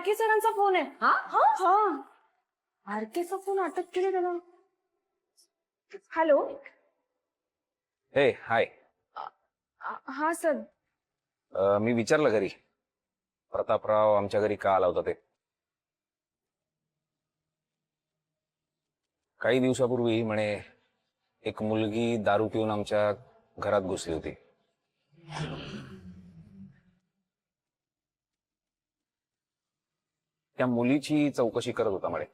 RK सरांचा phone आहे. आरकेचा phone अटक केले त्याला. हॅलो. हे हाय. हा सर. मी विचारलं घरी, प्रतापराव आमच्या घरी का आला होता ते. काही दिवसापूर्वी म्हणे एक मुलगी दारू पिऊन आमच्या घरात घुसली होती. त्या मुलीची चौकशी करत होता म्हणे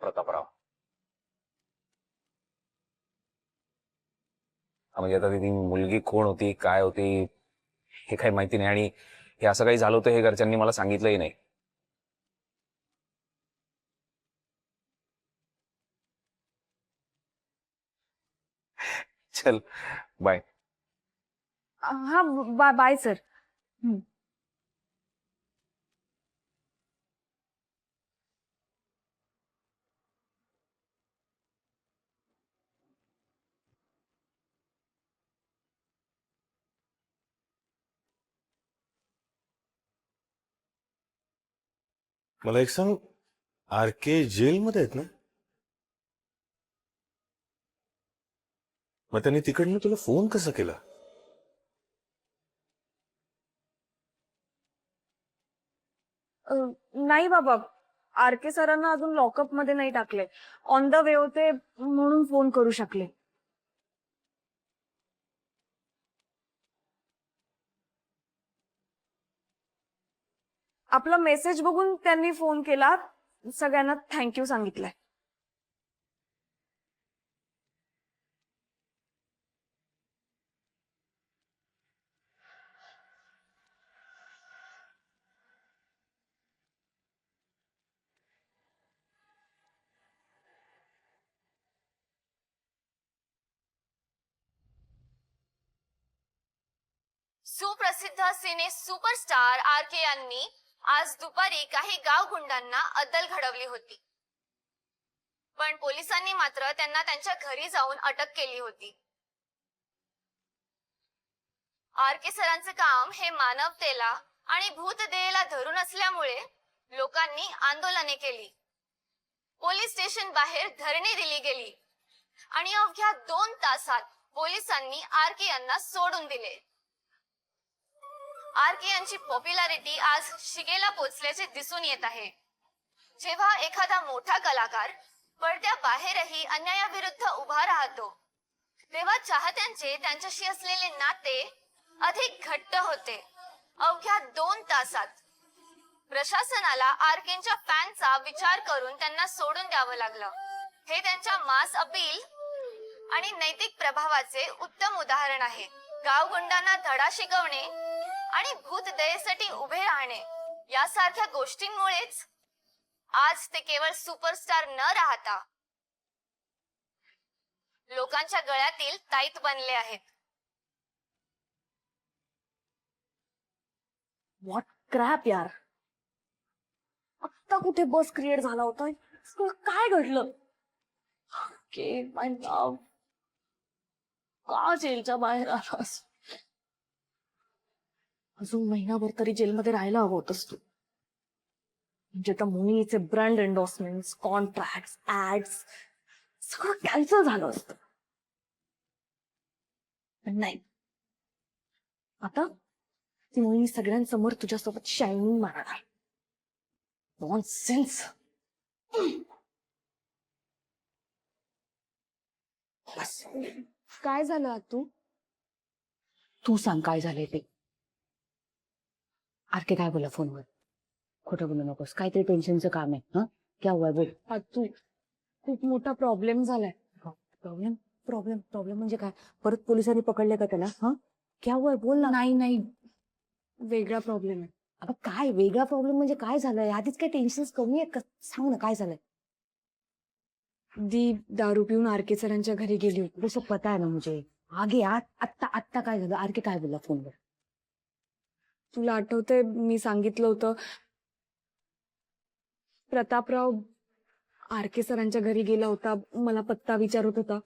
प्रतापराव. म्हणजे आता ती मुलगी कोण होती, काय होती हे काही माहिती नाही, आणि हे असं काही झालं होतं हे घरच्यांनी मला सांगितलंही नाही. चल बाय. हा बाय सर. मला एक सांग, आरके जेलमध्ये आहेत ना? मग त्यांनी तिकडनं तुला फोन कसा केला? नाही बाबा, आरके सरांना अजून लॉकअप मध्ये नाही टाकले. ऑन द वे होते म्हणून फोन करू शकले. आपला मेसेज बघून त्यांनी फोन केला. सगळ्यांना थँक्यू सांगितलंय. सुप्रसिद्ध सिने सुपरस्टार आरके यांनी आज दुपारी काही गाव गुंडांना अद्दल घडवली होती, पण पोलिसांनी मात्र त्यांना त्यांच्या घरी जाऊन अटक केली होती. आरके सरांचं काम हे मानवतेला आणि भूतदयेला धरून असल्यामुळे लोकांनी आंदोलने केली. पोलीस स्टेशन बाहेर धरणे दिली गेली आणि अवघ्या 2 तासात पोलिसांनी आरके यांना सोडून दिले. आरके यांची पॉप्युलॅरिटी आज शिगेला पोचल्याचे दिसून येत आहे. जेव्हा एखादा मोठा कलाकार पडद्या बाहेरही अन्यायाविरुद्ध उभा राहतो, तेव्हा चाहत्यांचे त्यांच्याशी असलेले नाते अधिक घट्ट होते. अवघ्या 2 तासात प्रशासनाला आरकेंच्या फॅनचा विचार करून त्यांना सोडून द्यावं लागलं. हे त्यांच्या मास अपील आणि नैतिक प्रभावाचे उत्तम उदाहरण आहे. गावगुंडांना धडा शिकवणे आणि भूतदयेसाठी उभे राहणे यासारख्या गोष्टींमुळेच आज ते केवळ सुपरस्टार न राहता लोकांच्या गळ्यातील ताईत बनले आहेत. व्हॉट क्रॅप यार. आत्ता कुठे बस क्रिएट झाला होता. काय घडलं? के माय लव्ह, का जेलच्या बाहेर आलास? अजून महिनाभर तरी जेलमध्ये राहायला हवं होतंस तू. म्हणजे त्या मुलीचे ब्रँड एंडोर्समेंट, कॉन्ट्रॅक्ट, ऍड्स सगळं कॅन्सल झालं असतं. पण नाही, आता ती मुली सगळ्यांसमोर तुझ्यासोबत शायनिंग मारणार. नॉनसेन्स. बस. काय झालं तू? तू सांग काय झालंय ते. आरके काय बोला फोनवर? खोटं बोलू नकोस. काहीतरी टेन्शनचं काम आहे. हा, क्या हुआ बोल. तू खूप मोठा प्रॉब्लेम झालाय. प्रॉब्लेम प्रॉब्लेम प्रॉब्लेम म्हणजे काय? परत पोलिसांनी पकडले का त्याला? हा, क्या हुआ बोल ना. नाही नाही, वेगळा प्रॉब्लेम आहे. अगं काय वेगळा प्रॉब्लेम म्हणजे काय झालंय? आधीच काय टेन्शन कमी आहे का? सांग ना काय झालंय. दी दारू पिऊन आरके सरांच्या घरी गेली होती. तसं पता आहे ना मुझे. आगे आत्ता आत्ता काय झालं? आरके काय बोलला फोनवर? तुला आठवतंय मी सांगितलं होतं प्रतापराव आरके सरांच्या घरी गेला होता, मला पत्ता विचारत होता.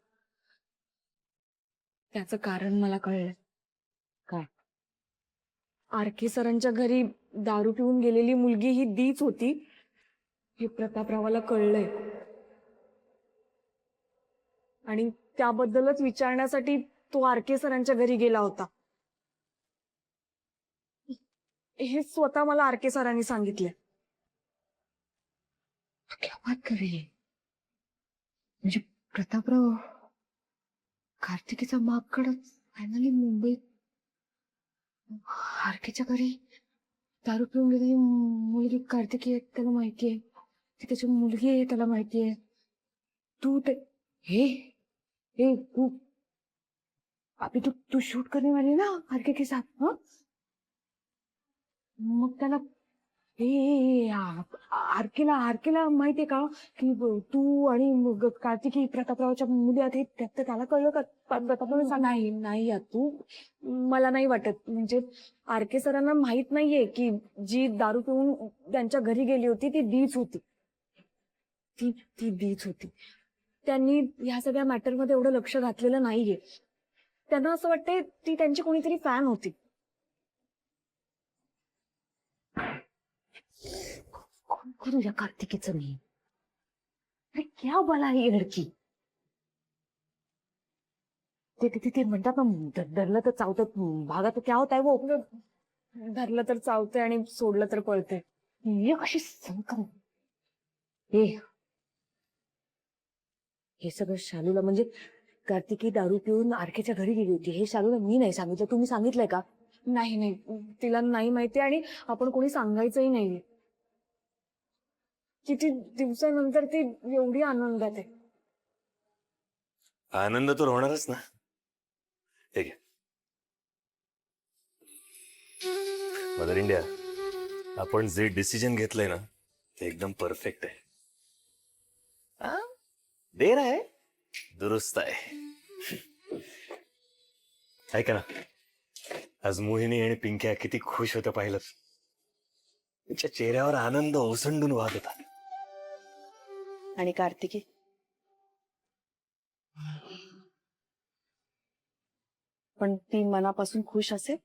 त्याचं कारण मला कळलंय. काय? आरके सरांच्या घरी दारू पिऊन गेलेली मुलगी ही दीच होती हे प्रतापरावाला कळलंय आणि त्याबद्दलच विचारण्यासाठी तो आरके सरांच्या घरी गेला होता. हे स्वतः मला आरके सरांनी सांगितले. क्या बात कर रही है? म्हणजे प्रतापराव कार्तिकीचा माग काढत फायनली मुंबईत आरकेच्या घरी दारू पिऊन गेलेली मुलगी कार्तिकी आहे त्याला माहितीये, ती त्याची मुलगी आहे त्याला माहितीये. तू ते हे हे तू अभी तू तू शूट करने वाली ना आरके के साथ. हाँ मग त्याला आरकेला आरकेला माहितीये का की तू आणि कार्तिकी प्रतापरावच्या मुली आहेत त्याला कळलं का? प्रतापराव नाही नाही तू मला नाही वाटत. म्हणजे आरके सरांना माहित नाहीये की जी दारू पिऊन त्यांच्या घरी गेली होती ती दीच होती. ती दीच होती. त्यांनी ह्या सगळ्या मॅटर मध्ये एवढं लक्ष घातलेलं नाहीये. त्यांना असं वाटतंय ती त्यांची कोणीतरी फॅन होती. कौन करू या कार्तिकीचं मी? अरे क्या बला ही लडकी. ते म्हणतात ना धरलं तर चावतं भागात क्या होत आहे वो. धरलं तर चावते आणि सोडलं तर पळते. ये कशी संकर. हे सगळं शालूला म्हणजे कार्तिकी दारू पिऊन आरकेच्या घरी गेली होती हे शालूला मी नाही सांगितलं. तुम्ही सांगितलंय का? नाही नाही तिला नाही माहिती आणि आपण कोणी सांगायचंही नाहीये. किती दिवसानंतर ती एवढी आनंदात आहे. आनंद तर होणारच ना. ठीक आहे मदर इंडिया, आपण जे डिसिजन घेतलंय ना ते एकदम परफेक्ट आहे. हा? देर आहे दुरुस्त आहे. ऐका ना, आज मोहिनी आणि पिंक्या किती खुश होत्या पाहिलं. त्यांच्या चेहऱ्यावर आनंद ओसंडून वाहत होता. आणि कार्तिकी पण ती मनापासून खुश असेल?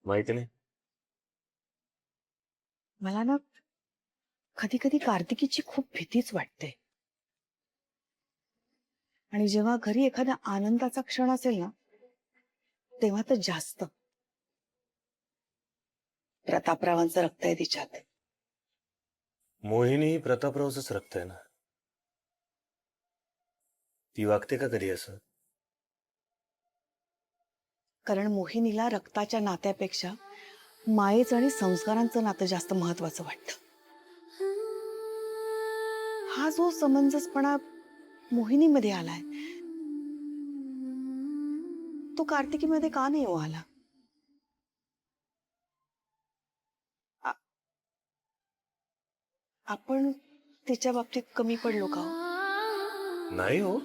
माहिती नाही. मला ना कधी कधी कार्तिकीची खूप भीतीच वाटते. आणि जेव्हा घरी एखादा आनंदाचा क्षण असेल ना तेव्हा तर जास्त. प्रतापरावांचं रक्त आहे तिच्यात. मोहिनी ही प्रतापरावच रक्त आहे ना. ती वागते का कधी असं? कारण मोहिनीला रक्ताच्या नात्यापेक्षा मायेचं आणि संस्कारांचं नातं जास्त महत्वाचं वाटतं. हा जो समंजसपणा मोहिनीमध्ये आलाय तो कार्तिकीमध्ये का नाही हो आला? आपण तिच्या बाबतीत कमी पडलो का? नाही हो.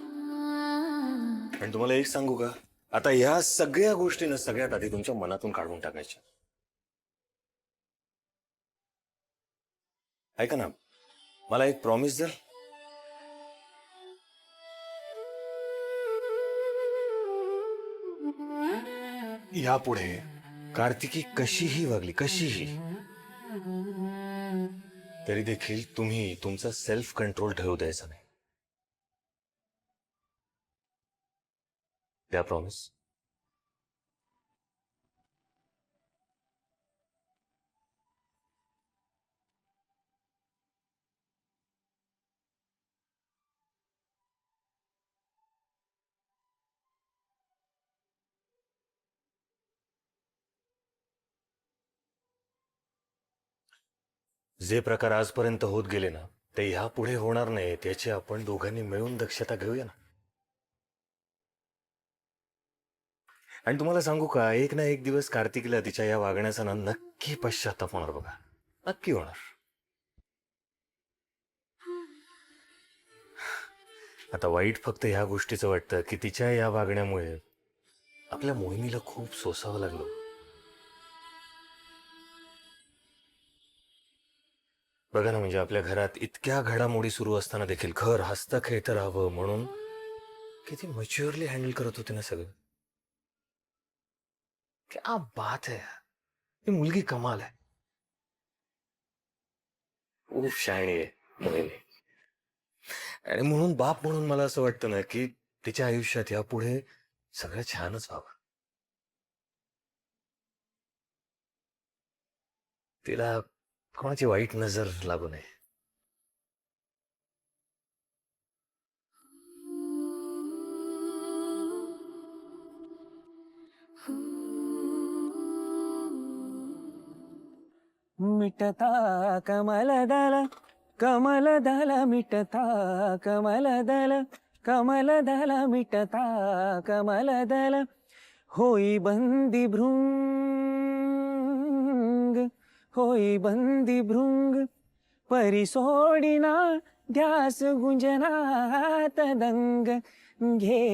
पण तुम्हाला एक सांगू का, आता ह्या सगळ्या गोष्टीनं सगळ्यात आधी तुमच्या मनातून काढून टाकायच्या. ऐका ना, मला एक प्रॉमिस द्याल? यापुढे कार्तिकी कशीही वागली कशीही तरी देखील तुम्ही तुमचा सेल्फ कंट्रोल ठेवू द्यायचा नाही. द्या प्रॉमिस. जे प्रकार आजपर्यंत होत गेले ना ते ह्यापुढे होणार नाही त्याची आपण दोघांनी मिळून दक्षता घेऊया ना. आणि तुम्हाला सांगू का, एक ना एक दिवस कार्तिकीला तिच्या या वागण्याचा ना नक्की पश्चाताप होणार बघा. नक्की होणार. आता वाईट फक्त ह्या गोष्टीचं वाटतं की तिच्या या वागण्यामुळे आपल्या मोहिनीला खूप सोसावं लागलं. बघा ना, म्हणजे आपल्या घरात इतक्या घडामोडी सुरू असताना देखील घर हसतं खेळतं राहावं म्हणून किती मच्युअरली हँडल करत होते ना सगळं. क्या बात है. ही मुलगी कमाल आहे. खूप शहाणी आहे मोहिनी. आणि म्हणून बाप म्हणून मला असं वाटतं ना की तिच्या आयुष्यात यापुढे सगळं छानच व्हावं. तिला कोणाची वाईट नजर लागू नये. मिटता कमलदल कमलदल मिटता कमलदल कमलदल मिटता कमलदल होई बंदी भृंग होई बंदी भृंग परी सोडिना ध्यास गुंजनात दंग घे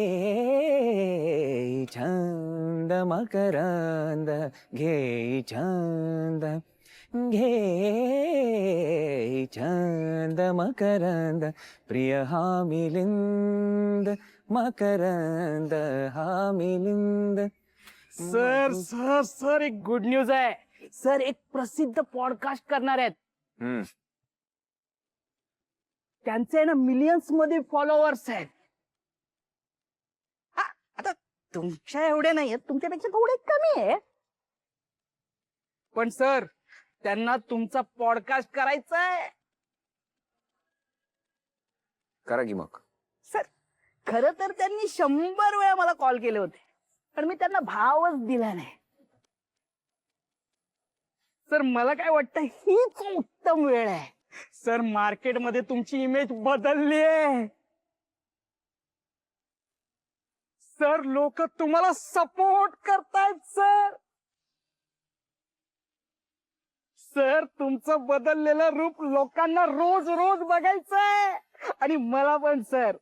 छंद मकरंद घे छंद घे छंद मकरंद प्रिय हा मिलिंद मकरंद हा मिलिंद. सर सर सर एक गुड न्यूज आहे. सर एक प्रसिद्ध पॉडकास्ट करणार आहेत. त्यांचे आहे ना मिलियन्स मध्ये फॉलोअर्स आहेत. हा, आता तुमच्या एवढे नाही आहेत, तुमच्यापेक्षा थोडे कमी आहे. पण सर त्यांना तुमचा पॉडकास्ट करायचा आहे. करा की मग. सर खर तर त्यांनी 100 वेळा मला कॉल केले होते, पण मी त्यांना भावच दिला नाही. सर मला काय वाटतं हीच उत्तम वेळ आहे. सर मार्केटमध्ये तुमची इमेज बदलली आहे. सर लोक तुम्हाला सपोर्ट करतायत. सर सर तुमचं बदललेलं रूप लोकांना रोज रोज बघायचंय. आणि मला पण सर.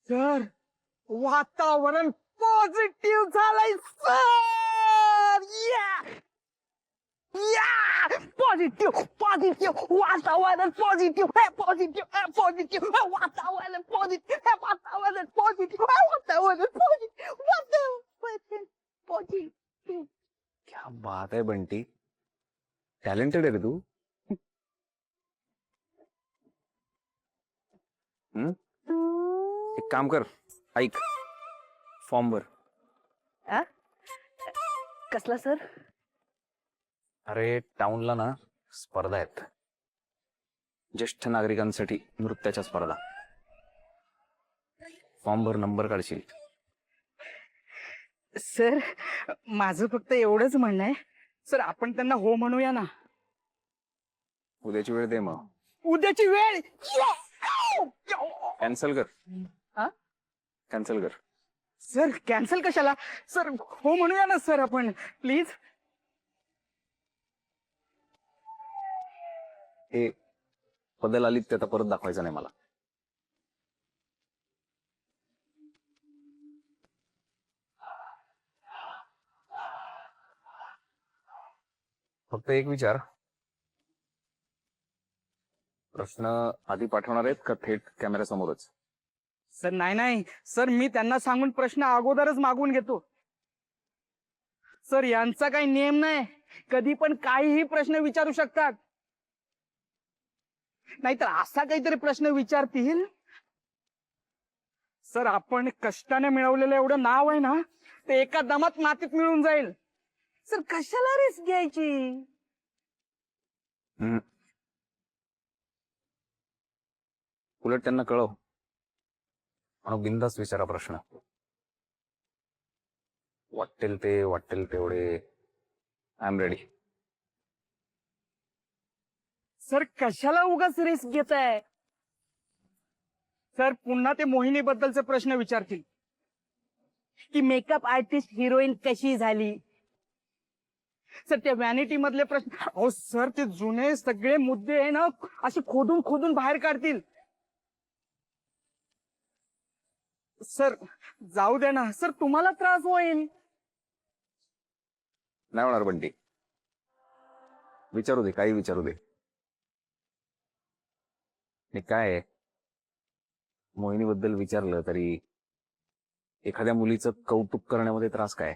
सर वातावरण पॉझिटिव्ह झालंय सर. या पॉझिटिव्ह पॉझिटिव्ह वातावरण पॉझिटिव्ह पॉझिटिव्ह पॉझिटिव्ह वातावरण पॉझिटिव्ह वातावरण पॉझिटिव्ह वातावरण पॉझिटिव्ह वातावरण पॉझिटिव्ह. क्या बात आहे बंटी, टॅलेंटेड आहे रे तू. एक काम कर, ऐक, फॉर्म भर. कसला सर? अरे टाउनला ना स्पर्धा आहेत, ज्येष्ठ नागरिकांसाठी नृत्याच्या स्पर्धा. फॉर्म भर, नंबर काढशील. सर माझं फक्त एवढंच म्हणणं आहे सर, आपण त्यांना हो म्हणूया ना. उद्याची वेळ दे मग. उद्याची वेळ कॅन्सल कर. हा? कॅन्सल कर. सर कॅन्सल कशाला सर, हो म्हणूया ना सर आपण प्लीज. हे बदल आलीत ते आता परत दाखवायचं नाही मला. फक्त एक विचार, प्रश्न आधी पाठवणार आहेत का थेट कॅमेरा समोरच? सर नाही नाही सर, मी त्यांना सांगून प्रश्न अगोदरच मागवून घेतो. सर यांचा काही नियम नाही, कधी पण काहीही प्रश्न विचारू शकतात. नाहीतर असा काहीतरी प्रश्न विचारतील. सर आपण कष्टाने मिळवलेलं एवढं नाव आहे ना, ते एका दमात मातीत मिळून जाईल. सर कशाला रिस्क घ्यायची? उलट त्यांना कळव, म्हणून बिंदास विचारा प्रश्न. वाटेल तेवढे आय एम रेडी. सर कशाला उगाच रिस्क घेताय? सर पुन्हा ते मोहिनी बद्दलचे प्रश्न विचारतील की मेकअप आर्टिस्ट हिरोईन कशी झाली. सर त्या व्हॅनिटी मधले प्रश्न, अहो सर ते जुने सगळे मुद्दे आहे ना, असे खोदून खोदून बाहेर काढतील. सर जाऊ दे ना सर, तुम्हाला त्रास होईल. नाही होणार बंटी, विचारू दे, काही विचारू दे. हे काय आहे, मोहिनी बद्दल विचारलं तरी एखाद्या मुलीचं कौतुक करण्यामध्ये त्रास काय?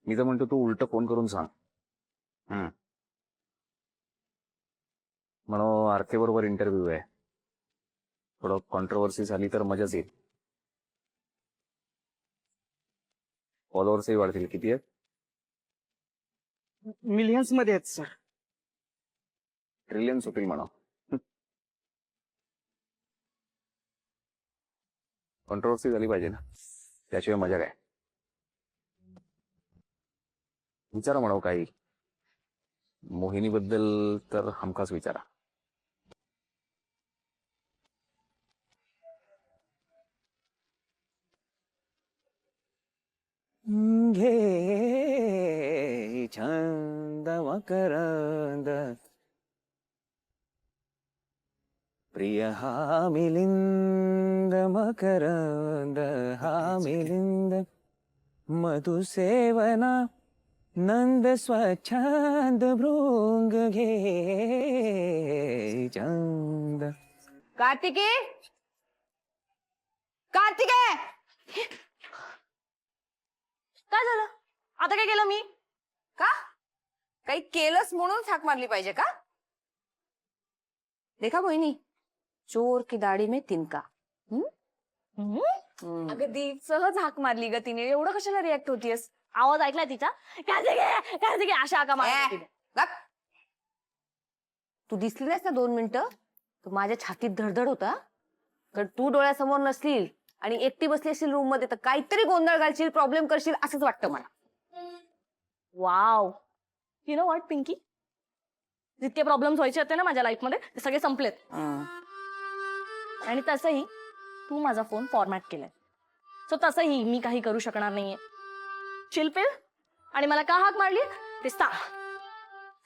मी तर म्हणतो तू उलट फोन करून सांग. म्हणो आरके बरोबर इंटरव्ह्यू आहे, थोडं कॉन्ट्रोवर्सी झाली तर मजाच येईल. फॉलोअर्सही वाढतील. किती आहेत? मिलियन्स मध्ये आहेत सर. ट्रिलियन्स होतील म्हणा. कॉन्ट्रोवर्सी झाली पाहिजे ना, त्याशिवाय मजा काय. विचारा म्हणावं काही. मोहिनीबद्दल तर हमखास विचारा. घे छंद मकरंद प्रिय हा मिलिंद मकरंद हा मिलिंद मधुसेवना नंद स्वच्छंद भृंग घे चंद. कार्तिके, कार्तिके, काय झालं? आता काय केलं मी? का काही केलंस म्हणून हाक मारली पाहिजे का? देखा मोहिनी, चोर की दाढी में तिनका. अगं दी सहज हाक मारली ग तिने, एवढं कशाला रिॲक्ट होतीयस? आवाज ऐकला तिचा? कार्तिके अशा हाका मारली तिने. गप. तू दिसली नाहीस ना 2 मिनिटं, तर माझ्या छातीत धडधड होता. कारण तू डोळ्यासमोर नसलील आणि एकटी बसली असेल रूम मध्ये तर काहीतरी गोंधळ घालशील, प्रॉब्लेम करशील असंच वाटतं मला. Wow, you know what Pinky, जितके प्रॉब्लेम्स व्हायचे होते ना माझ्या लाईफ मध्ये ते सगळे संपलेत. आणि तसंही तू माझा फोन फॉर्मॅट केलाय, सो तसंही मी काही करू शकणार नाहीये. चिलपिल. आणि मला का हाक मारली ते सांग.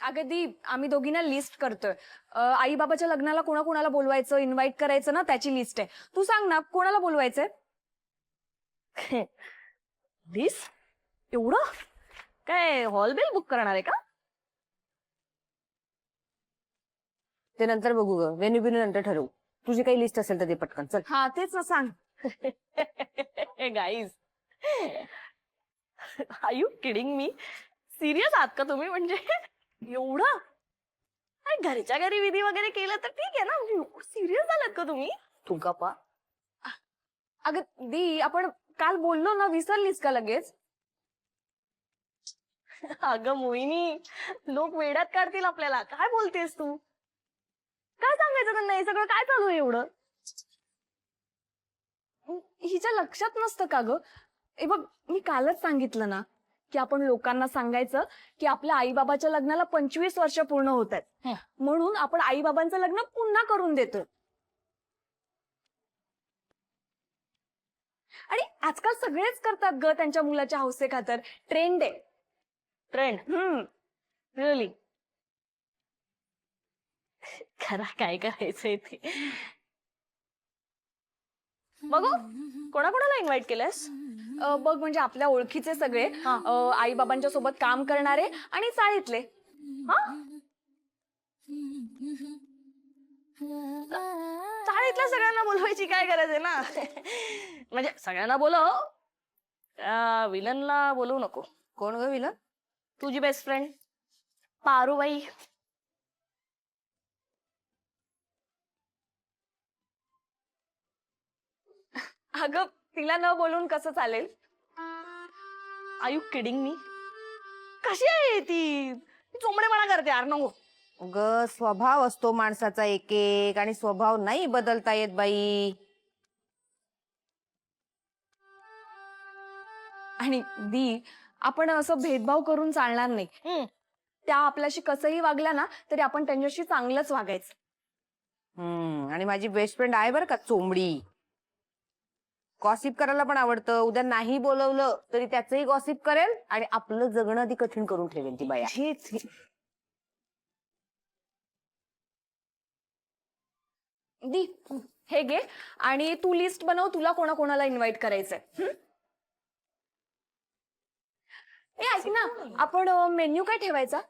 अगं दी, आम्ही दोघींना लिस्ट करतोय. आई बाबाच्या लग्नाला कोणाकोणाला बोलवायचं, इन्व्हाइट करायचं ना, त्याची लिस्ट आहे. तू सांग ना कोणाला बोलवायचंय? लिस्ट एवढं काय हॉल बिल बुक करणार आहे का? ते नंतर बघू ग, वेन्यू बिन्यू नंतर ठरवू. तुझी काही लिस्ट असेल तर ते पटकन चल. हा तेच ना, सांग. Guys, are you kidding me? Serious आहात का तुम्ही? म्हणजे एवढं घरच्या घरी विधी वगैरे केलं तर ठीक आहे ना, सिरियस झालात का तुम्ही? तू गप्पा. अगं दी, आपण काल बोललो ना, विसरलीस का लगेच? अगं मोहिनी, लोक वेड्यात काढतील आपल्याला. काय बोलतेस तू? काय सांगायचं त्यांना? हे सगळं काय चालू आहे एवढं? हिच्या लक्षात नसतं का ग? ए बघ, मी कालच सांगितलं ना की आपण लोकांना सांगायचं की आपल्या आई बाबाच्या लग्नाला 25 वर्ष पूर्ण होत आहेत, म्हणून आपण आई बाबांचं लग्न पुन्हा करून देतोय. आणि आजकाल सगळेच करतात ग त्यांच्या मुलाच्या हौसे खातर. ट्रेंड आहे, ट्रेंड. रिअली. खरा काय करायचंय ते बघू. कोणाकोणाला इन्व्हाइट केलंस? बघ, म्हणजे आपल्या ओळखीचे सगळे, आई बाबांच्या सोबत काम करणारे आणि चाळीतले. चाळीतल्या सगळ्यांना बोलवायची काय गरज आहे ना? म्हणजे सगळ्यांना बोलव, विलनला बोलवू नको. कोण ग विलन? तुझी बेस्ट फ्रेंड पारूबाई. अगं तिला न बोलून कसं चालेल? Are you kidding me? कशी आहे ती? चोंबडेपणा करते यार. नको ग, स्वभाव असतो माणसाचा एक एक, आणि स्वभाव नाही बदलता येत बाई. आणि दी, आपण असं भेदभाव करून चालणार नाही. त्या आपल्याशी कसंही वागल्या ना तरी आपण त्यांच्याशी चांगलंच वागायचं. आणि माझी बेस्ट फ्रेंड आहे बरं का, चोंबडी. गॉसिप करायला पण आवडतं. उद्या नाही बोलवलं तरी त्याचंही गॉसिप करेल आणि आपलं जगणं आधी कठीण करून ठेवेल ती बाया. दी, हे घे आणि तू लिस्ट बनव, तुला कोणाकोणाला इन्व्हाइट करायचंय. ऐक ना, आपण मेन्यू काय ठेवायचा?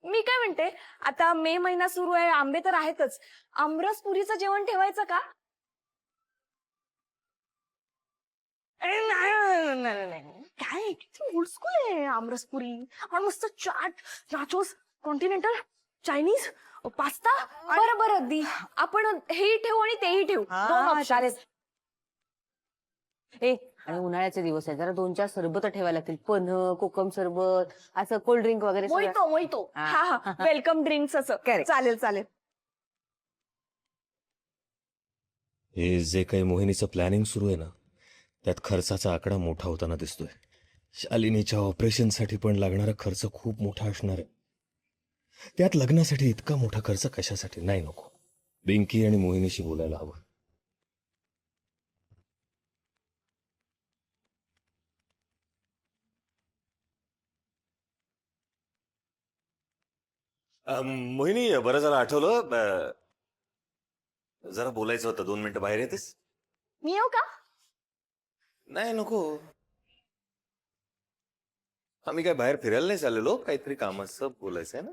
मी काय म्हणते, आता मे महिना सुरू आहे, आंबे तर आहेतच, आमरस पुरीचं जेवण ठेवायचं का? काय ओल्ड स्कूल आहे. आमरसपुरी आपण मस्त chaat, nachos, continental, Chinese, pasta. बरं बरं दी आपण हेही ठेवू आणि तेही ठेवू. दोन हा, options. चालेल. ए आणि उन्हाळ्याचे दिवस आहे, जरा 2-4 सरबत ठेवायला लागतील. पन्ह, कोकम सरबत, असं कोल्ड ड्रिंक वगैरे सगळं. Mojito mojito. हा. हा हा वेलकम ड्रिंक्स असं. Correct. चालेल चालेल. हे जे काही मोहिनीचं प्लॅनिंग सुरू आहे ना, त्यात खर्चाचा आकडा मोठा होताना दिसतोय. शालिनीच्या ऑपरेशनसाठी पण लागणारा खर्च खूप मोठा असणार आहे. त्यात लग्नासाठी इतका मोठा खर्च कशासाठी? नाही, नको. पिंकी आणि मोहिनीशी बोलायला हवं. मोहिनी, बरं झालं आठवलं. जरा बोलायचं होतं. 2 मिनिटं बाहेर येतेस? मी येऊ का? नाही, नको. आम्ही काय बाहेर फिरायला नाही चाललेलो, काहीतरी कामाचं बोलायचं आहे ना.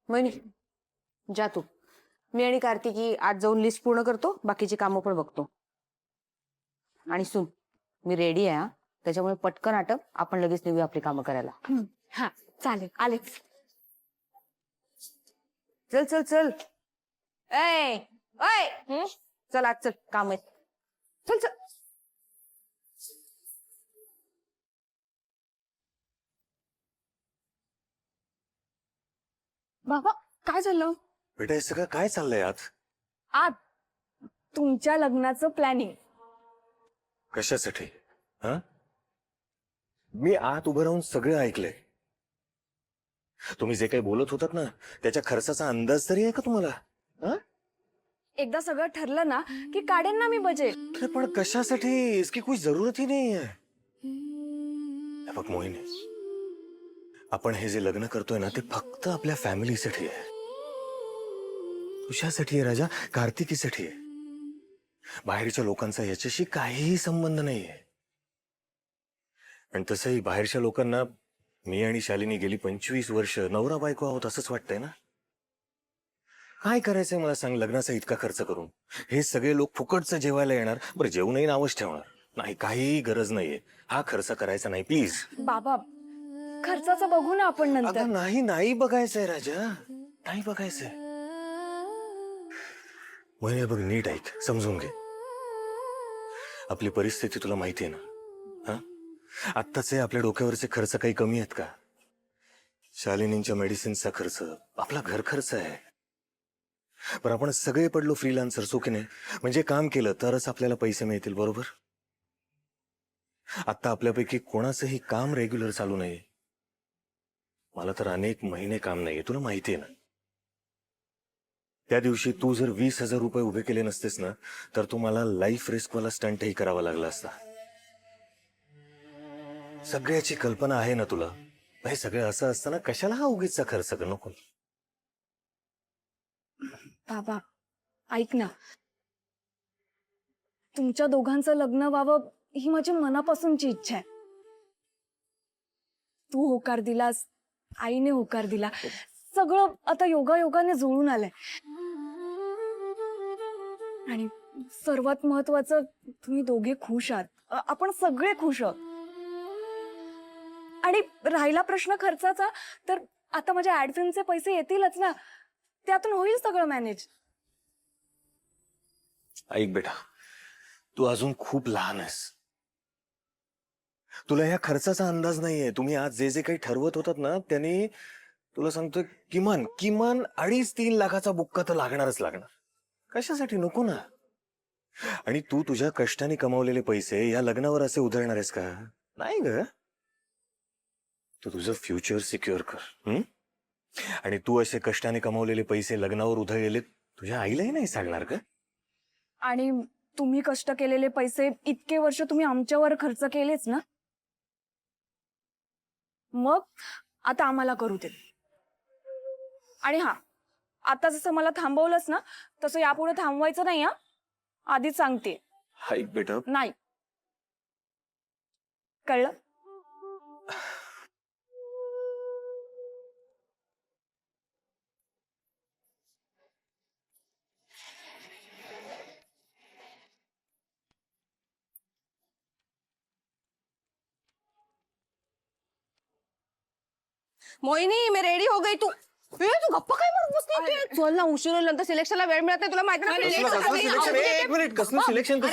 मोहिनी जा तू. मी आणि कार्तिकी आज जाऊन लिस्ट पूर्ण करतो, बाकीची कामं पण बघतो. आणि सुन, मी रेडी आहे हा, त्याच्यामुळे पटकन आटप, आपण लगेच निघूया आपली कामं करायला. हा चालेल. आलेच. चल चल चल. ए ओय चल आज चल, काम आहे. चल चल. बाबा काय झालं? बेटा, हे सगळं काय चाललंय आत? आज तुमच्या लग्नाचं प्लॅनिंग. कशासाठी? हा, मी आत उभं राहून सगळं ऐकलंय. तुम्ही जे काही बोलत होतात ना, त्याच्या खर्चाचा अंदाज तरी आहे का तुम्हाला? हा? एकदा सगळं ठरलं ना की काढेन ना मी बजेट. अरे पण कशासाठी? इसकी कोई जरूरत ही नाही आहे. हे बघ मोहिनी, आपण हे जे लग्न करतोय ना, ते फक्त आपल्या फॅमिलीसाठी आहे. तुझ्यासाठी आहे राजा, कार्तिकीसाठी आहे. बाहेरच्या लोकांचा याच्याशी काहीही संबंध नाहीये. आणि तसंही बाहेरच्या लोकांना मी आणि शालिनी गेली 25 वर्ष नवरा बायको आहोत असंच वाटतंय ना. काय करायचंय मला सांग, लग्नाचा इतका खर्च करून? हे सगळे लोक फुकटचं जेवायला येणार, बरं जेवूनही नावच ठेवणार. नाही, काही गरज नाहीये. हा खर्च करायचा नाही प्लीज. बाबा खर्चाचं बघू ना आपण नंतर. अगं नाही, नाही बघायचंय राजा, नाही बघायचंय. मोहिनी बघ, नीट ऐक, समजून घे. आपली परिस्थिती तुला माहिती आहे ना. हा, आत्ताचे आपल्या डोक्यावरचे खर्च काही कमी आहेत का? शालिनींच्या मेडिसिनचा खर्च, आपला घर खर्च आहे. पण आपण सगळे पडलो फ्रीलान्सर, चुकीने म्हणजे काम केलं तरच आपल्याला पैसे मिळतील, बरोबर? आता आपल्यापैकी कोणाचंही काम रेग्युलर चालू नाहीये. मला तर अनेक महिने काम नाहीये, तुला माहितीये ना. त्या दिवशी तू जर 20,000 रुपये उभे केले नसतेस ना, तर तुम्हाला लाईफ रिस्क वाला स्टंटही करावा लागला असता. सगळ्याची कल्पना आहे ना तुला. हे सगळं असं असताना कशाला हा उगीचचा खर्च कर? नको. बाबा ऐक ना, तुमच्या दोघांचं लग्न व्हावं ही माझी मनापासूनची इच्छा आहे. तू होकार दिलास, आईने होकार दिला, सगळं आता योगायोगाने जुळून आलंय. आणि सर्वात महत्वाचं, तुम्ही दोघे खुश आहात. आपण सगळे खुश आहोत. आणि राहिला प्रश्न खर्चाचा, तर आता माझ्या ऍड फिल्मचे पैसे येतीलच ना, त्यातून होईल सगळं मॅनेज. ऐक बेटा, तू अजून खूप लहान आहेस. तुला ह्या खर्चाचा अंदाज नाहीये. तुम्ही आज जे जे काही ठरवत होतात ना, त्यांनी तुला सांगतोय किमान 2.5-3 लाखाचा बुक्का तर लागणारच लागणार. कशासाठी? नको ना. आणि तू तुझ्या कष्टाने कमावलेले पैसे या लग्नावर असे उधळणार आहेस का? नाही ग. तू तुझं फ्युचर सिक्युअर कर. आणि तू असे कष्टाने कमावलेले पैसे लग्नावर उधळलेले तुझ्या आईलाही नाही सांगणार का? आणि तुम्ही कष्ट केलेले पैसे इतके वर्ष तुम्ही आमच्यावर खर्च केलेच ना, मग आता आम्हाला करू दे. आणि हा, आता जसं मला थांबवलंच ना, तसं यापुढे थांबवायचं नाही. हा, आधीच सांगते. ऐक बेटा, नाही, कळलं? मोहिनी मी रेडी हो गई तू तू गप्पा काय म्हणत बसली चल ना उशीर होईल नंतर सिलेक्शनला वेळ मिळत नाही तुला माहिती कसलं सिलेक्शन? एक मिनिट, कसलं सिलेक्शन?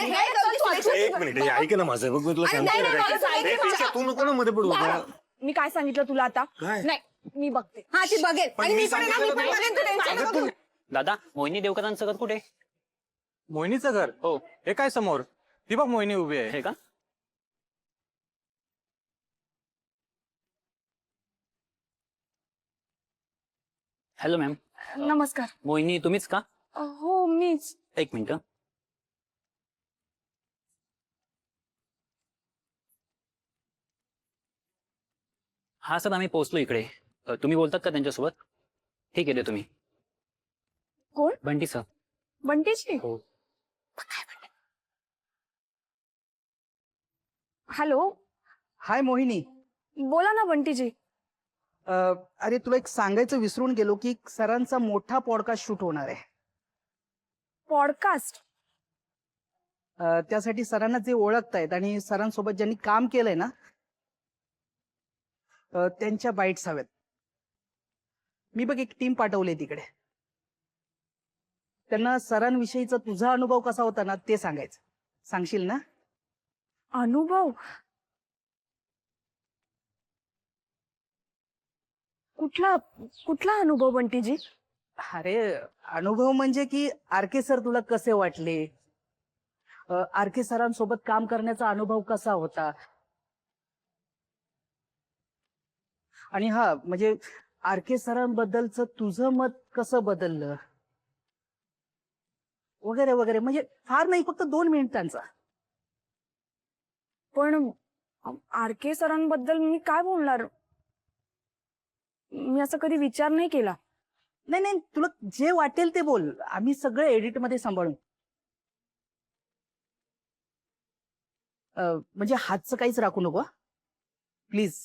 एक मिनिट, हे ऐक ना माझं, बघ मी तुला सांगतो ना काय. ठीक आहे, तू नको ना मध्ये पडू आता. मी काय सांगितलं तुला आता काय? नाही मी बघते. हा ती बघेल पण आणि मी मी पण आहे ना, मी पण सांगितलं बघेन, तू टेन्शन अगं नको तू- घेऊ. दादा मोहिनी देवकरांचं घर कुठे? मोहिनीचं घर हो. हे काय समोर ती बघ मोहिनी उभी आहे. हे का? हॅलो मॅम, नमस्कार. मोहिनी तुम्हीच का? हो मीच. एक मिनिट. हा सर, आम्ही पोहोचलो इकडे. तुम्ही बोलतात का त्यांच्यासोबत? ठीक आहे, तुम्ही. कोण? बंटी सर. बंटीची. हो. हॅलो, हाय मोहिनी. बोला ना बंटीजी. अरे तुला एक सांगायचं विसरून गेलो की सरांचा मोठा पॉडकास्ट शूट होणार आहे. पॉडकास्ट. त्यासाठी सरांना जे ओळखतायत आणि सरांसोबत ज्यांनी काम केलंय ना त्यांच्या बाईट्स हव्यात. मी बघ एक टीम पाठवली तिकडे. त्यांना सरांविषयीचा तुझा अनुभव कसा होता ना ते सांगायचं. सांगशील ना? अनुभव. कुठला कुठला अनुभव बंटीजी? अरे अनुभव म्हणजे की आरके सर तुला कसे वाटले, आरके सरांसोबत काम करण्याचा अनुभव कसा होता, आणि हा म्हणजे आरके सरांबद्दलचं तुझं मत कसं बदललं वगैरे वगैरे. म्हणजे फार नाही, फक्त 2 मिनिटांचा. पण आरके सरांबद्दल मी काय बोलणार? मी असं कधी विचार नाही केला. नाही नाही, तुला जे वाटेल ते बोल, आम्ही सगळं एडिट मध्ये सांभाळू. म्हणजे हातचं काहीच राखू नको प्लीज.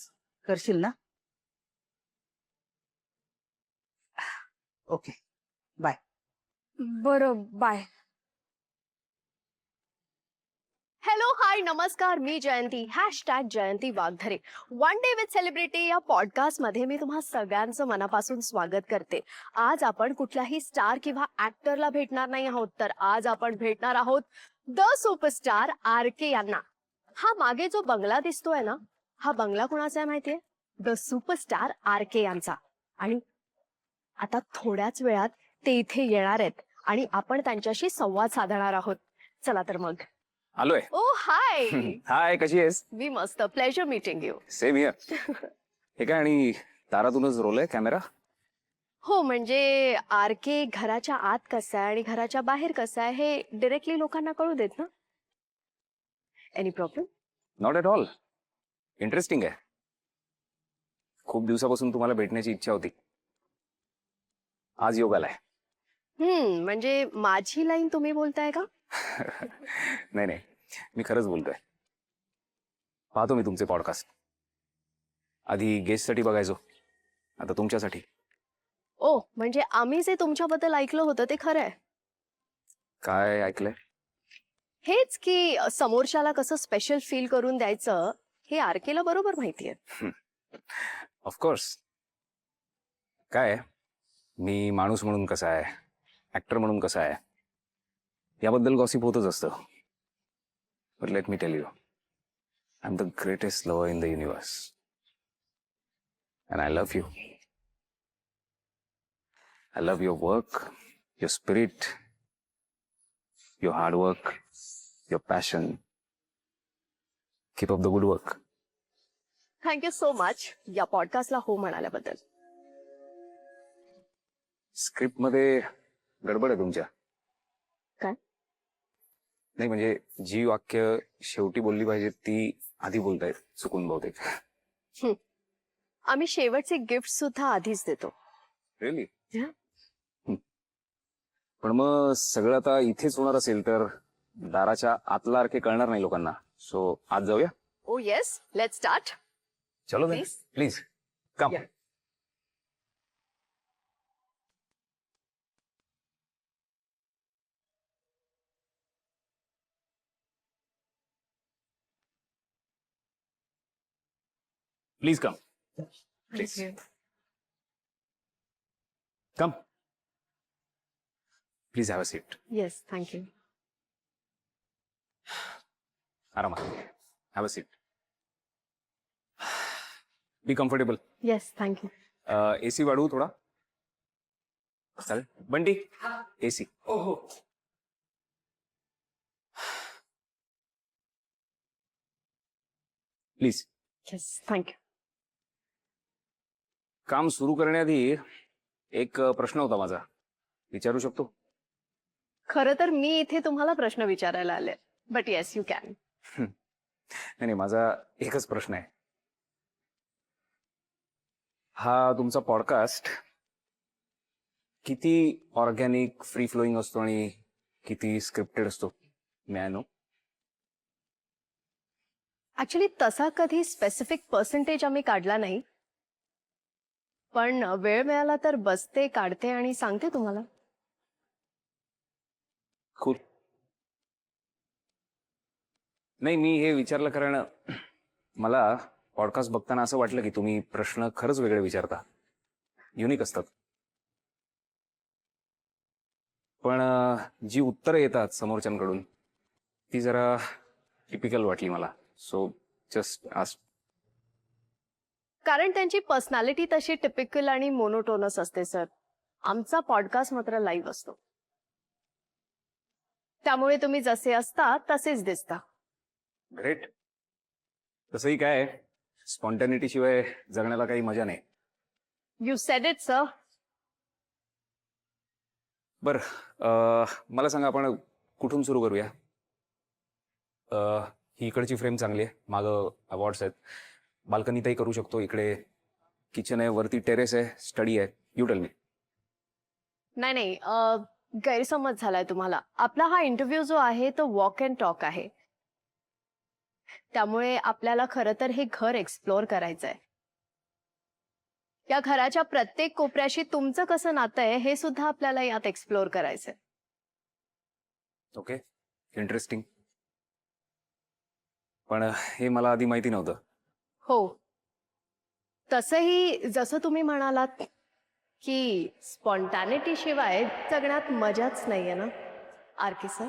करशील ना? Okay, bye. बरं, बाय. हॅलो, हाय, नमस्कार. मी Jayanti, hashtag Jayanti Waghdhare. One day with celebrity या पॉडकास्ट मध्ये मी तुम्हा सगळ्यांचं मनापासून स्वागत करते. आज आपण कुठल्याही स्टार किंवा ऍक्टरला भेटणार नाही आहोत, तर आज आपण भेटणार आहोत द सुपरस्टार आरके यांना. हा मागे जो बंगला दिसतोय ना, हा बंगला कुणाचा आहे माहितीये? द सुपरस्टार आरके यांचा. आणि आता थोड्याच वेळात ते इथे येणार आहेत आणि आपण त्यांच्याशी संवाद साधणार आहोत. चला तर मग. आलोय. ओ हाय. हाय, कशी आहेस? मी मस्त. Pleasure meeting you. Same here. हे काय, आणि दारातूनच रोल आहे कॅमेरा? हो, म्हणजे आरके घराच्या आत कसं आहे आणि घराच्या बाहेर कसं आहे हे डिरेक्टली लोकांना कळू देत ना. Any problem? Not at all. Interesting आहे. खूप दिवसापासून तुम्हाला भेटण्याची इच्छा होती. आज योग आलाय. म्हणजे माझी लाईन तुम्ही बोलताय का? नाही नाही, मी खरंच बोलतोय. पाहतो मी तुमचे पॉडकास्ट. आधी गेस्टसाठी बघायचो, आता तुमच्यासाठी. ओ, म्हणजे आम्ही जे तुमच्याबद्दल ऐकलं होतं ते खरं आहे? काय ऐकलंय? हेच की समोरच्याला कसं स्पेशल फील करून द्यायचं हे आरकेला बरोबर माहितीये. ऑफकोर्स. काय, मी माणूस म्हणून कसा आहे, ऍक्टर म्हणून कसा आहे, याबद्दल गॉसिप होतच असतं. But let me tell you, I am the greatest lover in the universe. And I love you. I love your work, your spirit, your hard work, your passion. Keep up the good work. Thank you so much या पॉडकास्टला हो म्हणाल्याबद्दल. Script मध्ये गडबड आहे तुमच्या. काय? नाही म्हणजे जी वाक्य शेवटी बोलली पाहिजे ती आधी बोलतायत चुकून बहुतेक. आम्ही शेवटचे गिफ्ट सुद्धा आधीच देतो. रिअली? Yeah. पण मग सगळं आता इथेच होणार असेल तर दाराच्या आतला अर्के कळणार नाही लोकांना. सो आज जाऊया. Oh yes, let's start. चलो Please. Please come. Yeah. Please come. Please. Come please have a seat. Yes thank you. आरामात have a seat. Be comfortable. Yes thank you. AC वाढवू थोडा चालेल. Bunty AC. Please. Yes thank you. काम सुरू करण्याआधी एक प्रश्न होता माझा, विचारू शकतो? खरं तर मी इथे तुम्हाला प्रश्न विचारायला आले, बट येस यू कॅन. नाही नाही, माझा एकच प्रश्न आहे. हा तुमचा पॉडकास्ट किती ऑर्गॅनिक फ्री फ्लोईंग असतो आणि किती स्क्रिप्टेड असतो, मे आय नो? ऍक्च्युली तसा कधी स्पेसिफिक पर्सेंटेज आम्ही काढला नाही, पण वेळ मिळाला तर बसते, काढते आणि सांगते तुम्हाला. खूप. नाही, मी हे विचारलं कारण मला पॉडकास्ट बघताना असं वाटलं की तुम्ही प्रश्न खरंच वेगळे विचारता, युनिक असतात. पण जी उत्तरं येतात समोरच्यांकडून ती जरा टिपिकल वाटली मला. So just ask. कारण त्यांची पर्सनॅलिटी तशी टिपिकल आणि मोनोटोनस असते सर. आमचा पॉडकास्ट मात्र लाईव्ह असतो, त्यामुळे तुम्ही जसे असता तसेच दिसता. ग्रेट. तसंही काय, स्पॉन्टॅनिटी शिवाय जगण्याला काही मजा नाही. You sed it sir. बर, मला सांगा आपण कुठून सुरू करूया? ही इकडची फ्रेम चांगली आहे, मागं अवॉर्ड्स आहेत, बाल्कनीतही करू शकतो. इकडे किचन आहे, वरती टेरेस आहे, स्टडी आहे. You tell me. नाही नाही, गैरसमज झालाय तुम्हाला. आपला हा इंटरव्ह्यू जो आहे तो वॉक अँड टॉक आहे, त्यामुळे आपल्याला खरं तर हे घर एक्सप्लोअर करायचं आहे. या घराच्या प्रत्येक कोपऱ्याशी तुमचं कसं नातं आहे हे सुद्धा आपल्याला यात एक्सप्लोअर करायचंय. Okay, interesting. पण हे मला आधी माहिती नव्हतं. हो, तसंही जसं तुम्ही म्हणालात की स्पॉन्टॅनिटी शिवाय जगण्यात मजाच नाहीये ना आरके सर.